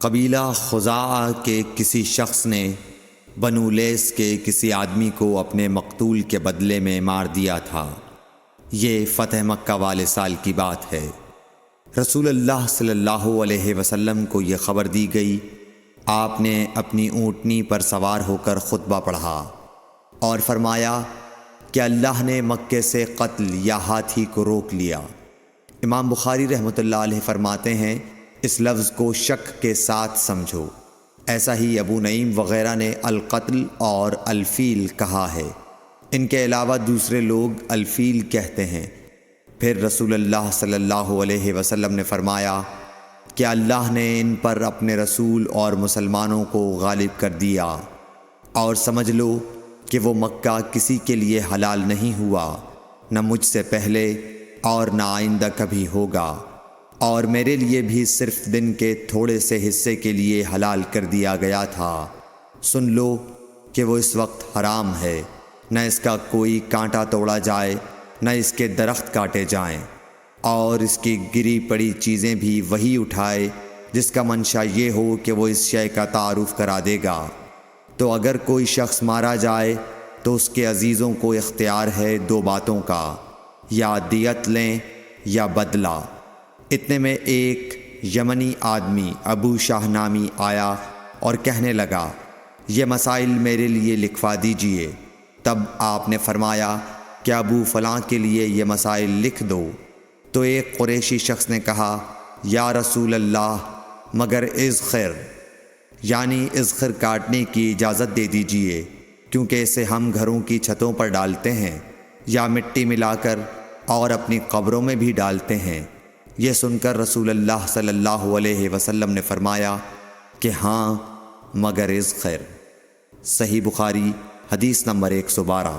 قبیلہ خزاعہ کے کسی شخص نے بنو لیث کے کسی آدمی کو اپنے مقتول کے بدلے میں مار دیا تھا۔ یہ فتح مکہ والے سال کی بات ہے۔ رسول اللہ صلی اللہ علیہ وسلم کو یہ خبر دی گئی۔ آپ نے اپنی اونٹنی پر سوار ہو کر خطبہ پڑھا اور فرمایا کہ اللہ نے مکے سے قتل یا ہاتھی کو روک لیا۔ امام بخاری رحمۃ اللہ علیہ فرماتے ہیں اس لفظ کو شک کے ساتھ سمجھو۔ ایسا ہی ابو نعیم وغیرہ نے القتل اور الفیل کہا ہے۔ ان کے علاوہ دوسرے لوگ الفیل کہتے ہیں۔ پھر رسول اللہ صلی اللہ علیہ وسلم نے فرمایا کہ اللہ نے ان پر اپنے رسول اور مسلمانوں کو غالب کر دیا، اور سمجھ لو کہ وہ مکہ کسی کے لیے حلال نہیں ہوا، نہ مجھ سے پہلے اور نہ آئندہ کبھی ہوگا، اور میرے لیے بھی صرف دن کے تھوڑے سے حصے کے لیے حلال کر دیا گیا تھا۔ سن لو کہ وہ اس وقت حرام ہے، نہ اس کا کوئی کانٹا توڑا جائے، نہ اس کے درخت کاٹے جائیں، اور اس کی گری پڑی چیزیں بھی وہی اٹھائے جس کا منشا یہ ہو کہ وہ اس شے کا تعارف کرا دے گا۔ تو اگر کوئی شخص مارا جائے تو اس کے عزیزوں کو اختیار ہے دو باتوں کا، یا دیت لیں یا بدلہ۔ اتنے میں ایک یمنی آدمی ابو شاہ نامی آیا اور کہنے لگا یہ مسائل میرے لیے لکھوا دیجئے۔ تب آپ نے فرمایا کہ ابو فلاں کے لیے یہ مسائل لکھ دو۔ تو ایک قریشی شخص نے کہا یا رسول اللہ مگر اذخر، یعنی اذخر کاٹنے کی اجازت دے دیجئے، کیونکہ اسے ہم گھروں کی چھتوں پر ڈالتے ہیں یا مٹی ملا کر اور اپنی قبروں میں بھی ڈالتے ہیں۔ یہ سن کر رسول اللہ صلی اللہ علیہ وسلم نے فرمایا کہ ہاں مگر اذخر۔ صحیح بخاری حدیث نمبر 112۔